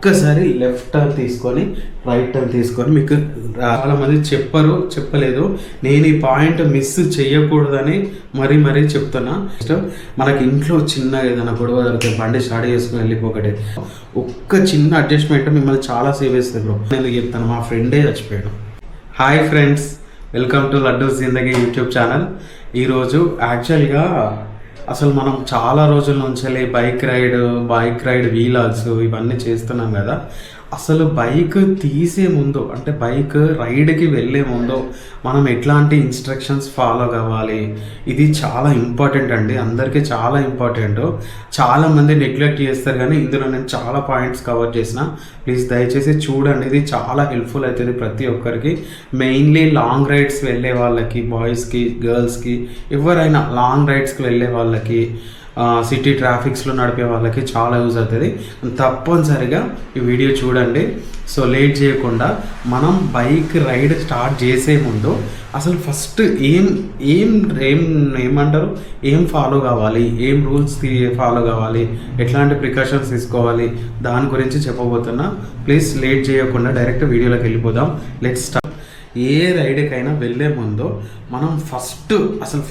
ఒక్కసారి left turn తీసుకొని right turn తీసుకొని, మీకు చాలా మంది చెప్పలేదు, నేను ఈ పాయింట్ మిస్ చేయకూడదని మరీ చెప్తున్నా. మనకి ఇంట్లో చిన్న ఏదైనా గొడవ దొరికితే బండి స్టార్ట్ చేసుకుని వెళ్ళిపోకటే, ఒక్క చిన్న అడ్జస్ట్మెంట్ మిమ్మల్ని చాలా సేవ్ చేస్తుంది బ్రో. నేను చెప్తాను, మా ఫ్రెండే చచ్చిపోయాడు. Hi friends, welcome to Laddu Zindagi YouTube channel. ఈరోజు యాక్చువల్గా అసలు మనం చాలా రోజుల నుంచి బైక్ రైడ్ వీలాగ్స్ ఇవన్నీ చేస్తున్నాం కదా. అసలు బైక్ తీసే ముందు, అంటే బైక్ రైడ్కి వెళ్ళే ముందు మనం ఎట్లాంటి ఇన్స్ట్రక్షన్స్ ఫాలో కావాలి, ఇది చాలా ఇంపార్టెంట్ అండి. అందరికీ చాలా ఇంపార్టెంట్. చాలామంది నెగ్లెక్ట్ చేస్తారు, కానీ ఇందులో నేను చాలా పాయింట్స్ కవర్ చేసిన. ప్లీజ్ దయచేసి చూడండి, ఇది చాలా హెల్ప్ఫుల్ అవుతుంది ప్రతి ఒక్కరికి. మెయిన్లీ లాంగ్ రైడ్స్ వెళ్ళే వాళ్ళకి, బాయ్స్కి, గర్ల్స్కి, ఎవరైనా లాంగ్ రైడ్స్కి వెళ్ళే వాళ్ళకి, సిటీ ట్రాఫిక్స్లో నడిపే వాళ్ళకి చాలా యూజ్ అవుతుంది. తప్పనిసరిగా ఈ వీడియో చూడండి. సో లేట్ చేయకుండా మనం బైక్ రైడ్ స్టార్ట్ చేసే ముందు అసలు ఫస్ట్ ఏమంటారు, ఏం ఫాలో కావాలి, ఏం రూల్స్ ఫాలో కావాలి, ఎట్లాంటి ప్రికాషన్స్ తీసుకోవాలి, దాని గురించి చెప్పబోతున్నా. ప్లీజ్ లేట్ చేయకుండా డైరెక్ట్ వీడియోలోకి వెళ్ళిపోదాం. Let's start. ఏ రైడ్కైనా వెళ్ళే ముందు మనం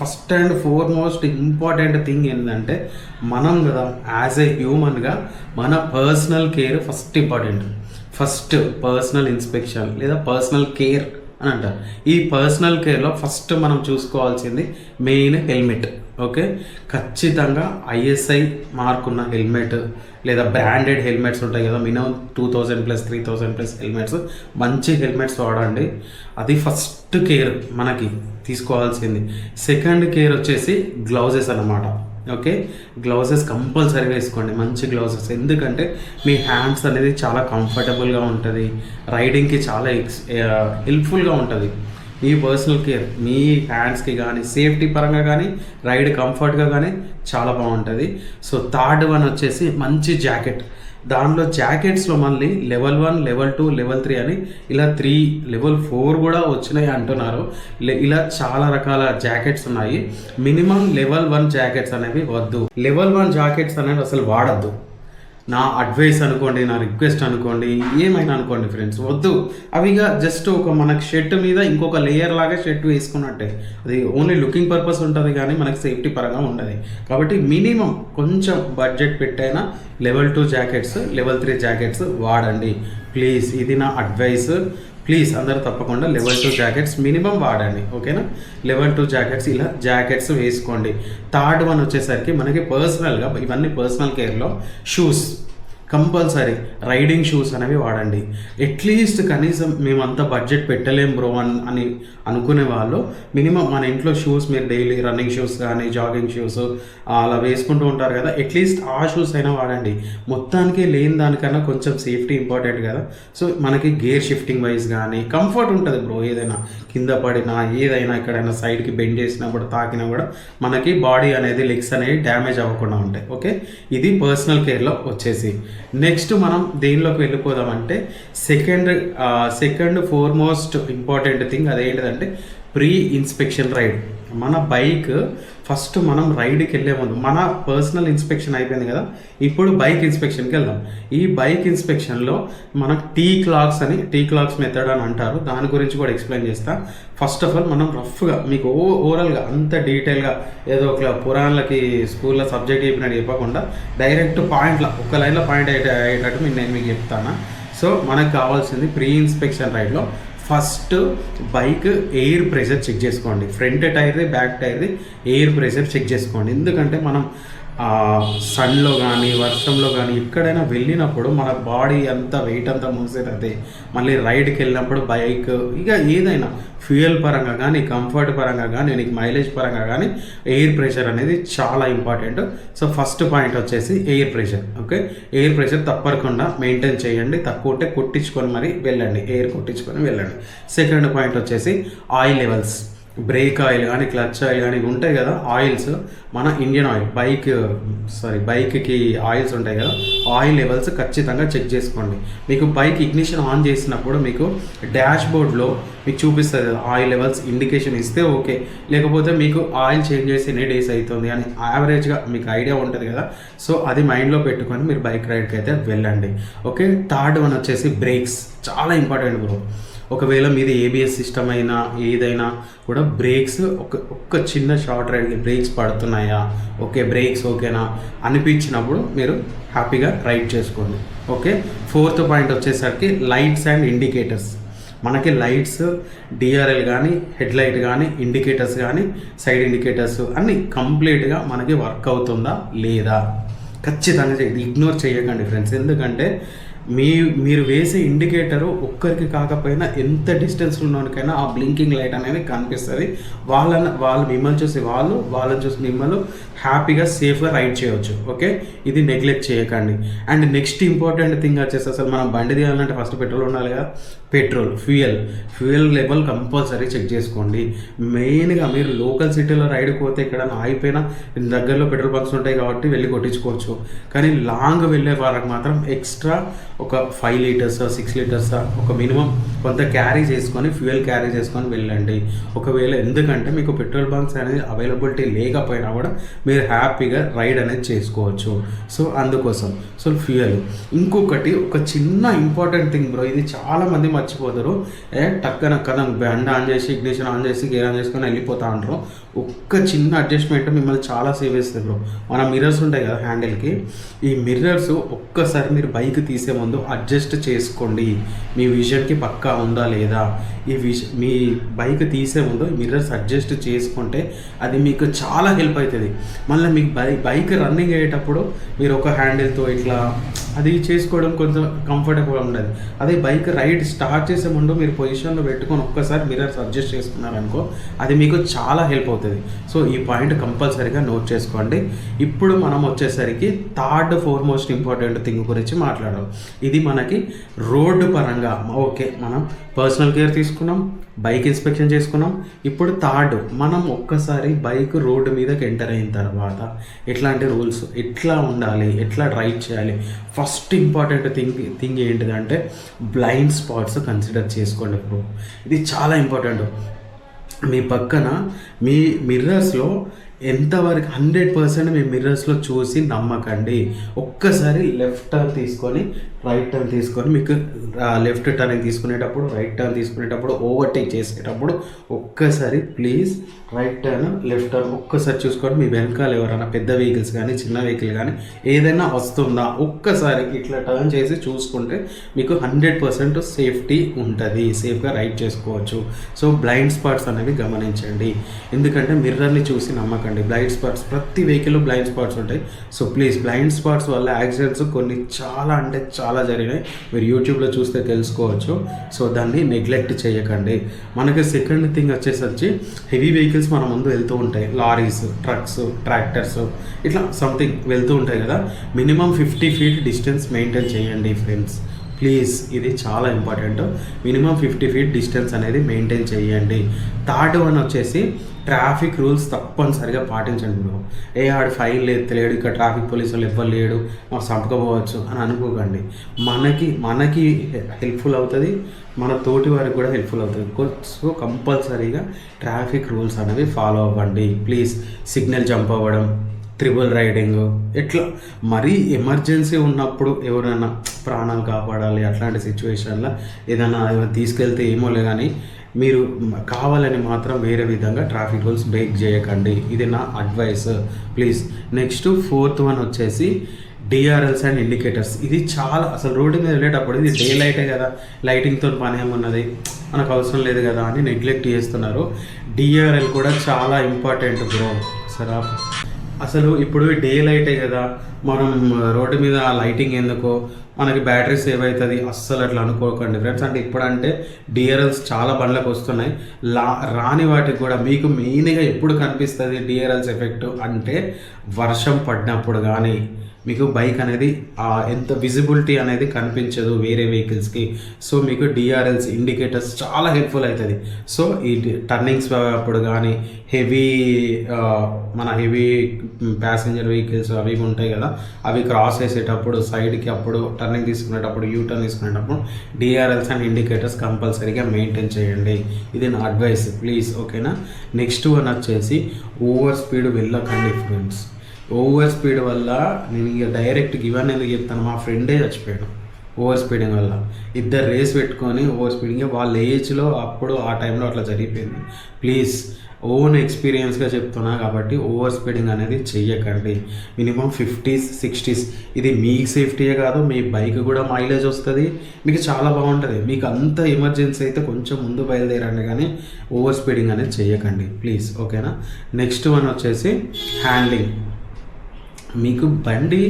first and foremost important thing ఏంటంటే, మనం కదా యాజ్ ఏ హ్యూమన్గా మన personal care first important. First personal inspection లేదా పర్సనల్ కేర్ అని అంటారు. ఈ పర్సనల్ కేర్లో ఫస్ట్ మనం చూసుకోవాల్సింది మెయిన్ హెల్మెట్. ఓకే, ఖచ్చితంగా ఐఎస్ఐ మార్క్ ఉన్న హెల్మెట్ లేదా బ్రాండెడ్ హెల్మెట్స్ ఉంటాయి కదా, మినిమం 2000+ 3000+ హెల్మెట్స్, మంచి హెల్మెట్స్ వాడండి. అది ఫస్ట్ కేర్ మనకి తీసుకోవాల్సింది. సెకండ్ కేర్ వచ్చేసి గ్లౌజెస్ అన్నమాట. ఓకే, గ్లౌజెస్ కంపల్సరీ వేసుకోండి, మంచి గ్లౌజెస్. ఎందుకంటే మీ హ్యాండ్స్ అనేది చాలా కంఫర్టబుల్గా ఉంటుంది, రైడింగ్కి చాలా హెల్ప్ఫుల్గా ఉంటుంది. మీ పర్సనల్ కేర్ మీ హ్యాండ్స్కి కానీ, సేఫ్టీ పరంగా కానీ, రైడ్ కంఫర్ట్గా కానీ చాలా బాగుంటుంది. సో థర్డ్ వన్ వచ్చేసి మంచి జాకెట్. దానిలో జాకెట్స్లో మళ్ళీ లెవెల్ 1, లెవెల్ 2, లెవెల్ 3 అని ఇలా 3, లెవెల్ 4 కూడా వచ్చినాయి అంటున్నారు. ఇలా చాలా రకాల జాకెట్స్ ఉన్నాయి. మినిమం లెవెల్ 1 జాకెట్స్ అనేవి వద్దు. లెవెల్ 1 జాకెట్స్ అనేవి అసలు వాడద్దు. నా అడ్వైస్ అనుకోండి, నా రిక్వెస్ట్ అనుకోండి, ఏమైనా అనుకోండి ఫ్రెండ్స్, వద్దు. అవిగా జస్ట్ ఒక మనకి షర్ట్ మీద ఇంకొక లేయర్ లాగా షర్ట్ వేసుకున్నట్టే, అది ఓన్లీ లుకింగ్ పర్పస్ ఉంటుంది కానీ మనకి సేఫ్టీ పరంగా ఉండదు. కాబట్టి మినిమం కొంచెం బడ్జెట్ పెట్టైనా లెవెల్ 2 జాకెట్స్, లెవెల్ 3 జాకెట్స్ వాడండి ప్లీజ్. ఇది నా అడ్వైస్. ప్లీజ్ అందరూ తప్పకుండా లెవెల్ 2 జాకెట్స్ మినిమం వాడండి. ఓకేనా, లెవెల్ 2 జాకెట్స్, ఇలా జాకెట్స్ వేసుకోండి. థర్డ్ వన్ వచ్చేసరికి మనకి పర్సనల్గా, ఇవన్నీ పర్సనల్ కేర్లో షూస్ కంపల్సరీ, రైడింగ్ షూస్ అనేవి వాడండి. అట్లీస్ట్ కనీసం మేమంతా బడ్జెట్ పెట్టలేం బ్రో అని అనుకునే వాళ్ళు మినిమం మన ఇంట్లో షూస్, మీరు డైలీ రన్నింగ్ షూస్ కానీ, జాగింగ్ షూస్ అలా వేసుకుంటూ ఉంటారు కదా, అట్లీస్ట్ ఆ షూస్ అయినా వాడండి. మొత్తానికి లేని దానికన్నా కొంచెం సేఫ్టీ ఇంపార్టెంట్ కదా. సో మనకి గేర్ షిఫ్టింగ్ వైజ్ కానీ కంఫర్ట్ ఉంటుంది బ్రో. ఏదైనా కింద పడినా, ఏదైనా ఎక్కడైనా సైడ్కి బెండ్ చేసినప్పుడు, తాకినా కూడా మనకి బాడీ అనేది, లెగ్స్ అనేవి డ్యామేజ్ అవ్వకుండా ఉంటాయి. ఓకే, ఇది పర్సనల్ కేర్లో వచ్చేసి. నెక్స్ట్ మనం దేనిలోకి వెళ్ళిపోదామంటే సెకండ్ ఫోర్మోస్ట్ ఇంపార్టెంట్ థింగ్ అదేంటిదంటే ప్రీ ఇన్స్పెక్షన్ రైడ్. మన బైక్ ఫస్ట్ మనం రైడ్కి వెళ్ళే ముందు మన పర్సనల్ ఇన్స్పెక్షన్ అయిపోయింది కదా, ఇప్పుడు బైక్ ఇన్స్పెక్షన్కి వెళ్దాం. ఈ బైక్ ఇన్స్పెక్షన్లో మనకు టీ క్లాక్స్ మెథడ్ అని అంటారు, దాని గురించి కూడా ఎక్స్ప్లెయిన్ చేస్తా. ఫస్ట్ ఆఫ్ ఆల్ మనం రఫ్గా మీకు ఓవరాల్గా అంత డీటెయిల్గా ఏదో ఒక పురాణాలకి స్కూల్లో సబ్జెక్ట్ చెప్పినట్టు చెప్పకుండా డైరెక్ట్ పాయింట్లో ఒక లైన్లో పాయింట్ అయ్యేటట్టు నేను మీకు చెప్తాను. సో మనకు కావాల్సింది ప్రీ ఇన్స్పెక్షన్ రైడ్లో first bike air pressure check చేసుకోండి. ఫ్రంట్ టైర్ది, బ్యాక్ టైర్ది ఎయిర్ ప్రెషర్ చెక్ చేసుకోండి. ఎందుకంటే మనం సన్లో కానీ, వర్షంలో కానీ ఎక్కడైనా వెళ్ళినప్పుడు మన బాడీ అంతా వెయిట్ అంతా మూసేది. మళ్ళీ రైడ్కి వెళ్ళినప్పుడు బైక్ ఇక ఏదైనా ఫ్యూయల్ పరంగా కానీ, కంఫర్ట్ పరంగా కానీ, నీకు మైలేజ్ పరంగా కానీ ఎయిర్ ప్రెషర్ అనేది చాలా ఇంపార్టెంట్. సో ఫస్ట్ పాయింట్ వచ్చేసి air pressure. Okay, air pressure తప్పకుండా మెయింటైన్ చేయండి. తక్కువ ఉంటే కొట్టించుకొని మరి వెళ్ళండి, ఎయిర్ కొట్టించుకొని వెళ్ళండి. సెకండ్ పాయింట్ వచ్చేసి ఆయిల్ లెవెల్స్. బ్రేక్ ఆయిల్ కానీ క్లచ్ ఆయిల్ కానీ ఉంటాయి కదా ఆయిల్స్, మన ఇండియన్ ఆయిల్ బైక్కి ఆయిల్స్ ఉంటాయి కదా, ఆయిల్ లెవెల్స్ ఖచ్చితంగా చెక్ చేసుకోండి. మీకు బైక్ ఇగ్నిషన్ ఆన్ చేసినప్పుడు మీకు డాష్ బోర్డ్లో మీకు చూపిస్తుంది కదా ఆయిల్ లెవెల్స్, ఇండికేషన్ ఇస్తే ఓకే, లేకపోతే మీకు ఆయిల్ చేంజ్ చేసి ఎన్ని డేస్ అవుతుంది అని యావరేజ్గా మీకు ఐడియా ఉంటుంది కదా. సో అది మైండ్లో పెట్టుకొని మీరు బైక్ రైడ్కి అయితే వెళ్ళండి. ఓకే, థర్డ్ వన్ వచ్చేసి బ్రేక్స్. చాలా ఇంపార్టెంట్ బ్రో. ఒకవేళ మీది ఏబిఎస్ సిస్టమ్ అయినా ఏదైనా కూడా బ్రేక్స్ ఒక్క చిన్న షార్ట్ రైడ్కి బ్రేక్స్ పడుతున్నాయా, ఓకే బ్రేక్స్ ఓకేనా అనిపించినప్పుడు మీరు హ్యాపీగా రైడ్ చేసుకోండి. ఓకే, ఫోర్త్ పాయింట్ వచ్చేసరికి లైట్స్ అండ్ ఇండికేటర్స్. మనకి లైట్స్ డిఆర్ఎల్ కానీ హెడ్ లైట్ కానీ ఇండికేటర్స్ కానీ సైడ్ ఇండికేటర్స్ అన్నీ కంప్లీట్గా మనకి వర్క్ అవుతుందా లేదా ఖచ్చితంగా ఇగ్నోర్ చేయకండి ఫ్రెండ్స్. ఎందుకంటే మీరు వేసే ఇండికేటరు ఒక్కరికి కాకపోయినా ఎంత డిస్టెన్స్ ఉన్నోనికైనా ఆ బ్లింకింగ్ లైట్ అనేది కనిపిస్తుంది. వాళ్ళు మిమ్మల్ని చూసి వాళ్ళని చూసి మిమ్మల్ని హ్యాపీగా సేఫ్గా రైడ్ చేయవచ్చు. ఓకే, ఇది నెగ్లెక్ట్ చేయకండి. అండ్ నెక్స్ట్ ఇంపార్టెంట్ థింగ్ వచ్చేసి అసలు మనం బండి తీయాలంటే ఫస్ట్ పెట్రోల్ ఉండాలి కదా. ఫ్యూయల్ లెవెల్ కంపల్సరీ చెక్ చేసుకోండి. మెయిన్గా మీరు లోకల్ సిటీలో రైడ్ పోతే ఎక్కడైనా ఆగిపోయినా దగ్గరలో పెట్రోల్ బంక్స్ ఉంటాయి కాబట్టి వెళ్ళి కొట్టించుకోవచ్చు. కానీ లాంగ్ వెళ్ళే వాళ్ళకి మాత్రం ఎక్స్ట్రా ఒక 5 లీటర్స్ 6 లీటర్స్ ఒక మినిమం కొంత ఫ్యూయల్ క్యారీ చేసుకొని వెళ్ళండి. ఒకవేళ ఎందుకంటే మీకు పెట్రోల్ బంక్స్ అనేది అవైలబిలిటీ లేకపోయినా కూడా మీరు హ్యాపీగా రైడ్ అనేది చేసుకోవచ్చు. సో అందుకోసం ఫ్యూయల్. ఇంకొకటి ఒక చిన్న ఇంపార్టెంట్ థింగ్ బ్రో, ఇది చాలామంది మర్చిపోతారు. టక్కన కదా బండి ఆన్ చేసి ఇగ్నిషన్ ఆన్ చేసి గేర్ ఆన్ చేసుకొని వెళ్ళిపోతా అంటారు. ఒక్క చిన్న అడ్జస్ట్మెంట్ మిమ్మల్ని చాలా సేవ్ చేస్తుంది బ్రో. మన మిర్రర్స్ ఉంటాయి కదా హ్యాండిల్కి, ఈ మిర్రర్స్ ఒక్కసారి మీరు బైక్ తీసే ముందు అడ్జస్ట్ చేసుకోండి. మీ విజన్కి పక్కా ఉందా లేదా, మీ బైక్ తీసే ముందు మిర్రర్స్ అడ్జస్ట్ చేసుకుంటే అది మీకు చాలా హెల్ప్ అవుతుంది. మళ్ళీ మీకు బైక్ రన్నింగ్ అయ్యేటప్పుడు మీరు ఒక హ్యాండిల్తో ఇట్లా అది చేసుకోవడం కొంచెం కంఫర్టబుల్గా ఉండదు. అదే బైక్ రైడ్ స్టార్ట్ చేసే ముందు మీరు పొజిషన్లో పెట్టుకొని ఒక్కసారి మిర్రర్స్ అడ్జస్ట్ చేసుకున్నారనుకో అది మీకు చాలా హెల్ప్ అవుతుంది. సో ఈ పాయింట్ కంపల్సరీగా నోట్ చేసుకోండి. ఇప్పుడు మనం వచ్చేసరికి థర్డ్ మోస్ట్ ఇంపార్టెంట్ థింగ్ గురించి మాట్లాడాం. ఇది మనకి రోడ్డు పరంగా ఓకే, మనం పర్సనల్ కేర్ తీసుకున్నాం, బైక్ ఇన్స్పెక్షన్ చేసుకున్నాం. ఇప్పుడు థర్డ్, మనం ఒక్కసారి బైక్ రోడ్డు మీదకి ఎంటర్ అయిన తర్వాత ఎట్లాంటి రూల్స్, ఎట్లా ఉండాలి, ఎట్లా డ్రైవ్ చేయాలి. ఫస్ట్ ఇంపార్టెంట్ థింగ్ ఏంటిదంటే బ్లైండ్ స్పాట్స్ కన్సిడర్ చేసుకోండి బ్రో. ఇది చాలా ఇంపార్టెంట్. మీ పక్కన మీ మిర్రర్స్లో ఎంతవరకు 100% మీ మిర్రర్స్లో చూసి నమ్మకండి. ఒక్కసారి లెఫ్ట్ టర్న్ తీసుకొని రైట్ టర్న్ తీసుకొని మీకు లెఫ్ట్ టర్న్ తీసుకునేటప్పుడు రైట్ టర్న్ తీసుకునేటప్పుడు ఓవర్టేక్ చేసేటప్పుడు ఒక్కసారి please right turn left turn ఒక్కసారి చూసుకొని మీ వెనకాల ఎవరైనా పెద్ద వెహికల్స్ కానీ చిన్న వెహికల్ కానీ ఏదైనా వస్తుందా ఒక్కసారి ఇట్లా టర్న్ చేసి చూసుకుంటే మీకు 100% సేఫ్టీ ఉంటుంది, సేఫ్గా రైడ్ చేసుకోవచ్చు. సో బ్లైండ్ స్పాట్స్ అనేవి గమనించండి. ఎందుకంటే మిర్రర్ని చూసి నమ్మకండి. బ్లైండ్ స్పాట్స్ ప్రతి వెహికల్లో బ్లైండ్ స్పాట్స్ ఉంటాయి. సో ప్లీజ్ బ్లైండ్ స్పాట్స్ వల్ల యాక్సిడెంట్స్ కొన్ని చాలా అంటే చాలా జరిగినాయి. మీరు యూట్యూబ్లో చూస్తే తెలుసుకోవచ్చు. సో దాన్ని నెగ్లెక్ట్ చేయకండి. మనకి సెకండ్ థింగ్ వచ్చేసరికి హెవీ వెహికల్స్ మన ముందు వెళ్తూ ఉంటాయి. లారీస్, ట్రక్స్, ట్రాక్టర్స్ ఇట్లా సంథింగ్ వెళ్తూ ఉంటాయి కదా. మినిమం 50 feet డిస్టెన్స్ మెయింటైన్ చేయండి ఫ్రెండ్స్. ప్లీజ్ ఇది చాలా ఇంపార్టెంట్. మినిమం 50 feet డిస్టెన్స్ అనేది మెయింటైన్ చేయండి. థర్డ్ వన్ వచ్చేసి ట్రాఫిక్ రూల్స్ తప్పనిసరిగా పాటించండి బ్రో. ఆడు ఫైన్ లేడు, ఇక్కడ ట్రాఫిక్ పోలీసు వాళ్ళు ఎవ్వరు లేడు, మాకు చంపకపోవచ్చు అని అనుకోకండి. మనకి హెల్ప్ఫుల్ అవుతుంది, మన తోటి వారికి కూడా హెల్ప్ఫుల్ అవుతుంది. సో కంపల్సరీగా ట్రాఫిక్ రూల్స్ అనేవి ఫాలో అవ్వండి ప్లీజ్. సిగ్నల్ జంప్ అవ్వడం, ట్రిపుల్ రైడింగ్, ఎట్లా మరీ ఎమర్జెన్సీ ఉన్నప్పుడు ఎవరైనా ప్రాణాలు కాపాడాలి అట్లాంటి సిచ్యువేషన్లో ఏదైనా తీసుకెళ్తే ఏమోలే, కానీ మీరు కావాలని మాత్రం వేరే విధంగా ట్రాఫిక్ రూల్స్ బ్రేక్ చేయకండి. ఇది నా advice please. Next fourth one వచ్చేసి డిఆర్ఎల్స్ అండ్ ఇండికేటర్స్. ఇది చాలా అసలు రోడ్డు మీద వెళ్ళేటప్పుడు ఇది డే లైటే కదా, లైటింగ్తో పని ఏమున్నది, మనకు అవసరం లేదు కదా అని నెగ్లెక్ట్ చేస్తున్నారు. డిఆర్ఎల్ కూడా చాలా ఇంపార్టెంట్ బ్రో. అసలు ఇప్పుడు డే లైటే కదా, మనం రోడ్డు మీద లైటింగ్ ఎందుకో, మనకి బ్యాటరీ సేవ్ అవుతుంది, అస్సలు అట్లా అనుకోకండి ఫ్రెండ్స్. అంటే ఇప్పుడంటే డిఆర్ఎల్స్ చాలా బండ్లకు వస్తున్నాయి. రాని వాటికి కూడా మీకు మెయిన్గా ఎప్పుడు కనిపిస్తుంది డిఆర్ఎల్స్ ఎఫెక్ట్ అంటే వర్షం పడినప్పుడు కానీ, మీకు బైక్ అనేది ఎంత విజిబిలిటీ అనేది కనిపించదు వేరే వెహికల్స్కి. సో మీకు డిఆర్ఎల్స్ ఇండికేటర్స్ చాలా హెల్ప్ఫుల్ అవుతుంది. సో ఈ టర్నింగ్స్ అప్పుడు కానీ మన హెవీ ప్యాసింజర్ వెహికల్స్ అవి ఉంటాయి కదా, అవి క్రాస్ చేసేటప్పుడు సైడ్కి అప్పుడు టర్నింగ్ తీసుకునేటప్పుడు యూటర్న్ తీసుకునేటప్పుడు డిఆర్ఎల్స్ అండ్ ఇండికేటర్స్ కంపల్సరీగా మెయింటైన్ చేయండి. ఇది నా అడ్వైస్ ప్లీజ్, ఓకేనా. నెక్స్ట్ వన్ వచ్చేసి ఓవర్ స్పీడ్ వెళ్ళకండి ఫ్రెండ్స్. ఓవర్ స్పీడ్ వల్ల నేను ఇక డైరెక్ట్ గివన్ ఎందుకు చెప్తాను, మా ఫ్రెండే చచ్చిపోయాడు ఓవర్ స్పీడింగ్ వల్ల. ఇద్దరు రేస్ పెట్టుకొని ఓవర్ స్పీడింగ్ వాళ్ళ ఏజ్లో అప్పుడు ఆ టైంలో అట్లా జరిగిపోయింది. ప్లీజ్ ఓన్ ఎక్స్పీరియన్స్గా చెప్తున్నా కాబట్టి ఓవర్ స్పీడింగ్ అనేది చెయ్యకండి. Minimum 50s 60s. ఇది మీ సేఫ్టీయే కాదు, మీ బైక్ కూడా మైలేజ్ వస్తుంది, మీకు చాలా బాగుంటుంది. మీకు అంత ఎమర్జెన్సీ అయితే కొంచెం ముందు బయలుదేరండి, కానీ ఓవర్ స్పీడింగ్ అనేది చెయ్యకండి ప్లీజ్, ఓకేనా. నెక్స్ట్ వన్ వచ్చేసి హ్యాండ్లింగ్. మీకు బండి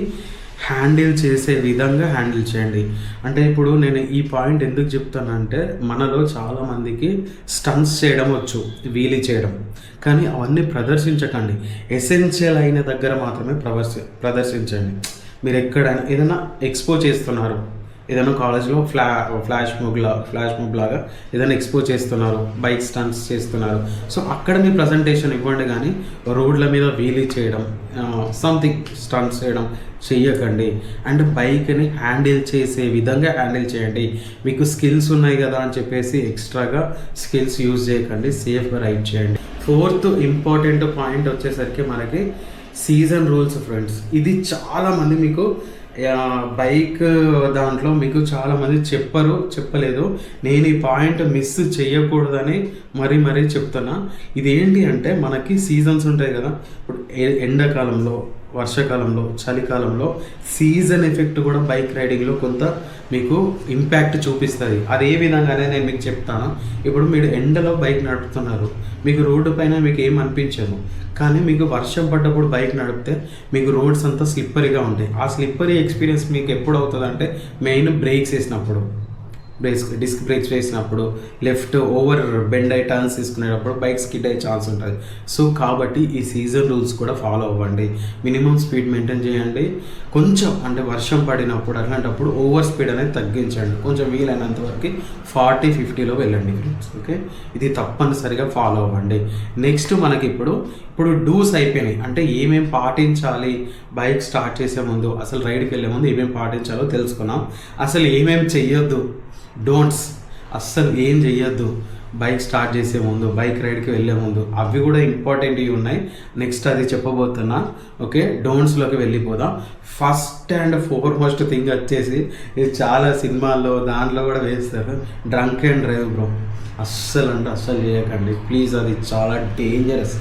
హ్యాండిల్ చేసే విధంగా హ్యాండిల్ చేయండి. అంటే ఇప్పుడు నేను ఈ పాయింట్ ఎందుకు చెప్తానంటే, మనలో చాలామందికి స్టంట్స్ చేయడం వచ్చు, వీలీ చేయడం, కానీ అవన్నీ ప్రదర్శించకండి. ఎసెన్షియల్ అయిన దగ్గర మాత్రమే ప్రదర్శించండి. మీరు ఎక్కడైనా ఏదైనా ఎక్స్పో చేస్తున్నారు, ఏదైనా కాలేజ్లో ఫ్లాష్ మూబ్ లాగా ఏదైనా ఎక్స్పోజ్ చేస్తున్నారు, బైక్ స్టంట్స్ చేస్తున్నారు, సో అక్కడ మీ ప్రజెంటేషన్ ఇవ్వండి. కానీ రోడ్ల మీద వీలీ చేయడం, సంథింగ్ స్టంట్స్ చేయడం చెయ్యకండి. అండ్ బైక్ని హ్యాండిల్ చేసే విధంగా హ్యాండిల్ చేయండి. మీకు స్కిల్స్ ఉన్నాయి కదా అని చెప్పేసి ఎక్స్ట్రాగా స్కిల్స్ యూజ్ చేయకండి, సేఫ్గా రైడ్ చేయండి. 4th ఇంపార్టెంట్ పాయింట్ వచ్చేసరికి మనకి సీజన్ రూల్స్ ఫ్రెండ్స్. ఇది చాలామంది మీకు బైక్ దాంట్లో మీకు చాలామంది చెప్పలేదు. నేను ఈ పాయింట్ మిస్ చేయకూడదని మరీ చెప్తున్నా. ఇదేంటి అంటే, మనకి సీజన్స్ ఉంటాయి కదా, ఇప్పుడు ఎండాకాలంలో, వర్షాకాలంలో, చలికాలంలో సీజన్ ఎఫెక్ట్ కూడా బైక్ రైడింగ్లో కొంత మీకు ఇంపాక్ట్ చూపిస్తుంది. అదే విధంగానే నేను మీకు చెప్తాను. ఇప్పుడు మీరు ఎండలో బైక్ నడుపుతున్నారు, మీకు రోడ్డు పైన మీకు ఏం అనిపించదు, కానీ మీకు వర్షం పడ్డప్పుడు బైక్ నడిపితే మీకు రోడ్స్ అంతా స్లిప్పరీగా ఉంటాయి. ఆ స్లిప్పరీ ఎక్స్పీరియన్స్ మీకు ఎప్పుడు అవుతుంది అంటే, మెయిన్ బ్రేక్స్ వేసినప్పుడు, డిస్క్ బ్రేక్స్ వేసినప్పుడు, లెఫ్ట్ ఓవర్ బెండ్ అయ్యి టర్న్స్ తీసుకునేటప్పుడు బైక్ స్కిడ్ అయ్యే ఛాన్స్ ఉంటుంది. సో కాబట్టి ఈ సీజన్ రూల్స్ కూడా ఫాలో అవ్వండి. మినిమం స్పీడ్ మెయింటైన్ చేయండి. కొంచెం అంటే వర్షం పడినప్పుడు అలాంటప్పుడు ఓవర్ స్పీడ్ అనేది తగ్గించండి. కొంచెం వీలైనంత వరకు 40-50లో వెళ్ళండి ఫ్రెండ్స్, ఓకే. ఇది తప్పనిసరిగా ఫాలో అవ్వండి. నెక్స్ట్ మనకి ఇప్పుడు డూస్ అయిపోయినాయి. అంటే ఏమేమి పాటించాలి బైక్ స్టార్ట్ చేసే ముందు, అసలు రైడ్కి వెళ్ళే ముందు ఏమేమి పాటించాలో తెలుసుకున్నాం. అసలు ఏమేమి చెయ్యొద్దు, డోంట్స్ అస్సలు ఏం చెయ్యొద్దు బైక్ స్టార్ట్ చేసే ముందు, బైక్ రైడ్కి వెళ్ళే ముందు, అవి కూడా ఇంపార్టెంట్వి ఉన్నాయి. నెక్స్ట్ అది చెప్పబోతున్నా, ఓకే. డోంట్స్లోకి వెళ్ళిపోదాం. ఫస్ట్ అండ్ ఫోర్మోస్ట్ థింగ్ వచ్చేసి, ఇది చాలా సినిమాల్లో దాంట్లో కూడా వేస్తారు, డ్రంక్ అండ్ డ్రైవ్ బ్రో. అస్సలు చేయకండి ప్లీజ్. అది చాలా డేంజరస్,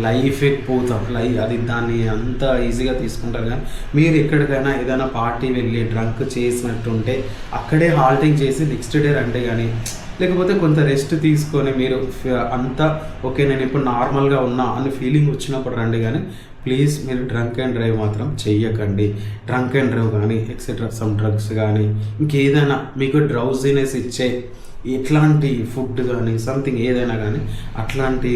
లైఫ్ పోతాం. అది దాన్ని అంత ఈజీగా తీసుకుంటారు. కానీ మీరు ఎక్కడికైనా ఏదైనా పార్టీ వెళ్ళి డ్రంక్ చేసినట్టుంటే అక్కడే హాల్టింగ్ చేసి నెక్స్ట్ డే రండి. కానీ లేకపోతే కొంత రెస్ట్ తీసుకొని మీరు అంతా ఓకే నేను ఇప్పుడు నార్మల్గా ఉన్నా అని ఫీలింగ్ వచ్చినప్పుడు రండి. కానీ ప్లీజ్ మీరు డ్రంక్ అండ్ డ్రైవ్ మాత్రం చెయ్యకండి. డ్రంక్ అండ్ డ్రైవ్ కానీ ఎక్సెట్రా సమ్ డ్రగ్స్ కానీ ఇంకేదైనా మీకు డ్రౌజీనెస్ ఇచ్చే ఎట్లాంటి ఫుడ్ కానీ సంథింగ్ ఏదైనా కానీ అట్లాంటి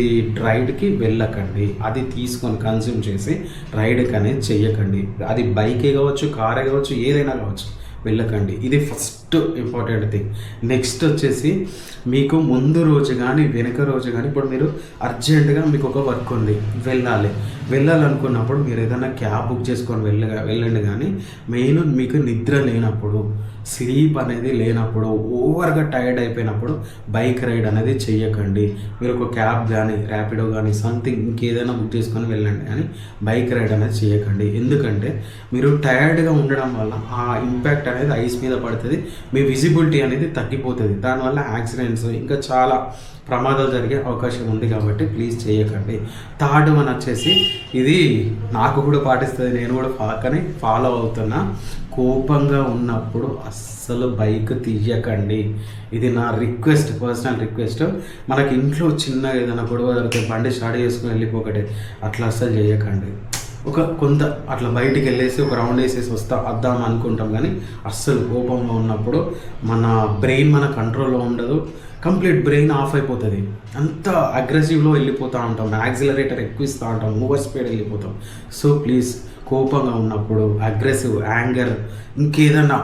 రైడ్కి వెళ్ళకండి. అది తీసుకొని కన్జ్యూమ్ చేసి రైడ్కి అనేది చెయ్యకండి. అది బైకే కావచ్చు, కారే కావచ్చు, ఏదైనా కావచ్చు, వెళ్ళకండి. ఇది ఫస్ట్ ఇంపార్టెంట్ థింగ్. నెక్స్ట్ వచ్చేసి మీకు ముందు రోజు కానీ వెనక రోజు కానీ, ఇప్పుడు మీరు అర్జెంటుగా మీకు ఒక వర్క్ ఉంది, వెళ్ళాలనుకున్నప్పుడు మీరు ఏదైనా క్యాబ్ బుక్ చేసుకొని వెళ్ళండి. కానీ మెయిన్ మీకు నిద్ర లేనప్పుడు, స్లీప్ అనేది లేనప్పుడు, ఓవర్గా టైర్డ్ అయిపోయినప్పుడు బైక్ రైడ్ అనేది చెయ్యకండి. మీరు ఒక క్యాబ్ కానీ ర్యాపిడో కానీ సంథింగ్ ఇంకేదైనా బుక్ చేసుకొని వెళ్ళండి, కానీ బైక్ రైడ్ అనేది చేయకండి. ఎందుకంటే మీరు టైర్డ్గా ఉండడం వల్ల ఆ ఇంపాక్ట్ అనేది ఐస్ మీద పడుతుంది, మీ విజిబిలిటీ అనేది తగ్గిపోతుంది. దానివల్ల యాక్సిడెంట్స్ ఇంకా చాలా ప్రమాదాలు జరిగే అవకాశం ఉంది. కాబట్టి ప్లీజ్ చేయకండి. థర్డ్ వన్ వచ్చేసి, ఇది నాకు కూడా పాటిస్తుంది, నేను కూడా కానీ ఫాలో అవుతున్నా. కోపంగా ఉన్నప్పుడు అస్సలు బైక్ తీయకండి. ఇది నా రిక్వెస్ట్, పర్సనల్ రిక్వెస్ట్. మనకి ఇంట్లో చిన్న ఏదైనా గొడవ జరిగితే బండి స్టార్ట్ చేసుకుని వెళ్ళిపోకటే, అట్లా అస్సలు చేయకండి, కొంత అట్లా బయటికి వెళ్ళేసి ఒక రౌండ్ వేసేసి వద్దాం అనుకుంటాం, కానీ అస్సలు కోపంలో ఉన్నప్పుడు మన బ్రెయిన్ మన కంట్రోల్లో ఉండదు, కంప్లీట్ బ్రెయిన్ ఆఫ్ అయిపోతుంది, అంత అగ్రెసివ్లో వెళ్ళిపోతూ ఉంటాం, యాక్సిలరేటర్ ఎక్కువ ఇస్తూ ఉంటాం, ఓవర్ స్పీడ్ వెళ్ళిపోతాం. సో ప్లీజ్ కోపంగా ఉన్నప్పుడు, అగ్రెసివ్, యాంగర్, ఇంకేదన్నా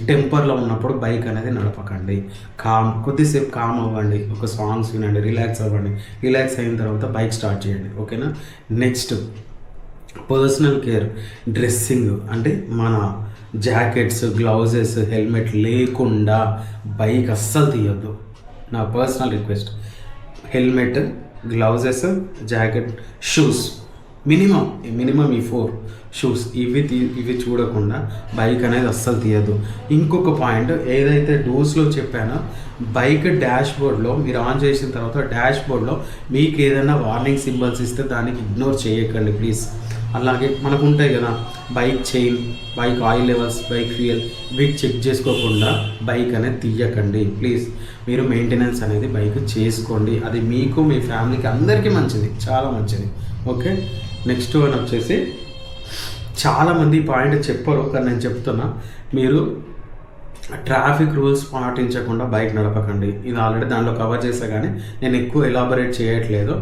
టెంపర్లో ఉన్నప్పుడు బైక్ అనేది నడపకండి. కొద్దిసేపు కామ్ అవ్వండి, ఒక సాంగ్స్ వినండి, రిలాక్స్ అవ్వండి. రిలాక్స్ అయిన తర్వాత బైక్ స్టార్ట్ చేయండి, ఓకేనా. నెక్స్ట్ పర్సనల్ కేర్, డ్రెస్సింగ్ అంటే మన జాకెట్స్, గ్లౌజెస్, హెల్మెట్ లేకుండా బైక్ అస్సలు తీయొద్దు. నా personal request, helmet, gloves, jacket, shoes, minimum ఈ 4 షూస్ ఇవి చూడకుండా బైక్ అనేది అస్సలు తీయద్దు. ఇంకొక పాయింట్ ఏదైతే డూస్లో చెప్పానో, బైక్ డాష్ బోర్డ్లో మీరు ఆన్ చేసిన తర్వాత డాష్ బోర్డ్లో మీకు ఏదైనా వార్నింగ్ సింబల్స్ ఇస్తే దానికి ఇగ్నోర్ చేయకండి ప్లీజ్. అలాగే మనకు ఉంటాయి కదా bike chain, bike oil levels, bike fuel, వీటి చెక్ చేసుకోకుండా బైక్ అనేది తీయకండి ప్లీజ్. మీరు మెయింటెనెన్స్ అనేది బైక్ చేసుకోండి, అది మీకు, మీ ఫ్యామిలీకి, అందరికీ మంచిది, చాలా మంచిది, ఓకే. నెక్స్ట్ వన్ వచ్చేసి, చాలామంది పాయింట్ చెప్పరు కానీ నేను చెప్తున్నా, మీరు ట్రాఫిక్ రూల్స్ పాటించకుండా బైక్ నడపకండి. ఇది ఆల్రెడీ దానిలో కవర్ చేసా కానీ నేను ఎక్కువ ఎలాబొరేట్ చేయట్లేదు.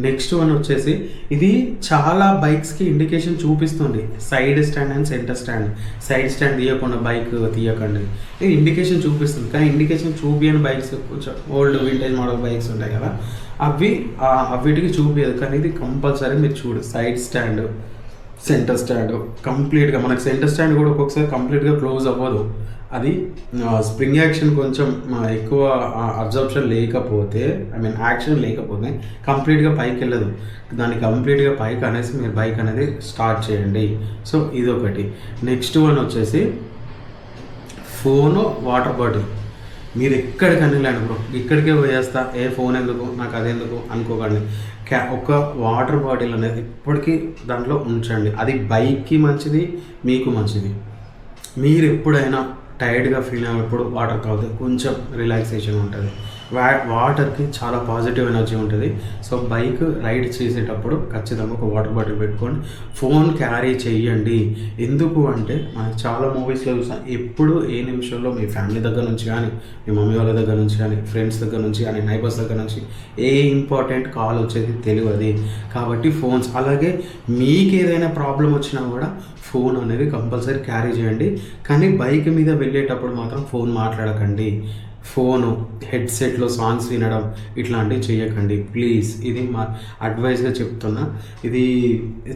నెక్స్ట్ వన్ వచ్చేసి, ఇది చాలా బైక్స్కి ఇండికేషన్ చూపిస్తుంది, side stand and centre stand. Side stand తీయకుండా బైక్ తీయకండి, ఇది ఇండికేషన్ చూపిస్తుంది. కానీ ఇండికేషన్ చూపించని బైక్స్, కొంచెం ఓల్డ్ వింటేజ్ మోడల్ బైక్స్ ఉంటాయి కదా, అవిటికి చూపించదు. కానీ ఇది కంపల్సరీ మీరు చూడు, సైడ్ స్టాండ్, సెంటర్ స్టాండ్ కంప్లీట్గా, మనకు సెంటర్ స్టాండ్ కూడా ఒక్కొక్కసారి కంప్లీట్గా క్లోజ్ అవ్వదు, అది స్ప్రింగ్ యాక్షన్ కొంచెం ఎక్కువ అబ్జర్ప్షన్ లేకపోతే, యాక్షన్ లేకపోతే కంప్లీట్గా పైకి వెళ్ళదు. దాన్ని కంప్లీట్గా పైకి అనేసి మీరు బైక్ అనేది స్టార్ట్ చేయండి. సో ఇదొకటి. నెక్స్ట్ వన్ వచ్చేసి, ఫోను, వాటర్ బాటిల్. మీరు ఎక్కడికని లేండి బ్రో, ఇక్కడికే పోయేస్తా, ఫోన్ ఎందుకు, నాకు అదెందుకు అనుకోకండి. ఒక వాటర్ బాటిల్ అనేది ఎప్పటికీ దాంట్లో ఉంచండి, అది బైక్కి మంచిది, మీకు మంచిది. మీరు ఎప్పుడైనా టైర్డ్గా ఫీల్ అయినప్పుడు వాటర్ తాగితే కొంచెం రిలాక్సేషన్ ఉంటుంది. వాటర్కి చాలా పాజిటివ్ ఎనర్జీ ఉంటుంది. సో బైక్ రైడ్ చేసేటప్పుడు ఖచ్చితంగా ఒక వాటర్ బాటిల్ పెట్టుకొని ఫోన్ క్యారీ చేయండి. ఎందుకు అంటే మనకు చాలా మూవీస్లో చూసాం, ఎప్పుడు ఏ నిమిషంలో మీ ఫ్యామిలీ దగ్గర నుంచి కానీ, మీ మమ్మీ వాళ్ళ దగ్గర నుంచి కానీ, ఫ్రెండ్స్ దగ్గర నుంచి కానీ, నైబర్స్ దగ్గర నుంచి ఏ ఇంపార్టెంట్ కాల్ వచ్చేది తెలియదు. కాబట్టి ఫోన్స్, అలాగే మీకు ఏదైనా ప్రాబ్లం వచ్చినా కూడా ఫోన్ అనేది కంపల్సరీ క్యారీ చేయండి. కానీ బైక్ మీద వెళ్ళేటప్పుడు మాత్రం ఫోన్ మాట్లాడకండి. ఫోను, హెడ్సెట్లో సాంగ్స్ వినడం ఇట్లాంటివి చేయకండి ప్లీజ్. ఇది మా అడ్వైస్గా చెప్తున్నా. ఇది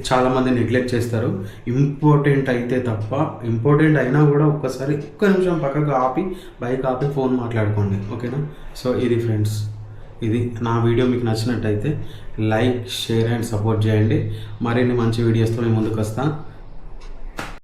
చాలామంది నెగ్లెక్ట్ చేస్తారు. ఇంపార్టెంట్ అయితే తప్ప, ఇంపార్టెంట్ అయినా కూడా ఒక్క నిమిషం పక్కకు ఆపి, బైక్ ఆపి ఫోన్ మాట్లాడుకోండి, ఓకేనా. సో ఇది ఫ్రెండ్స్, ఇది నా వీడియో మీకు నచ్చినట్టయితే లైక్, షేర్ అండ్ సపోర్ట్ చేయండి. మరిన్ని మంచి వీడియోస్తో మేము ముందుకు వస్తాను.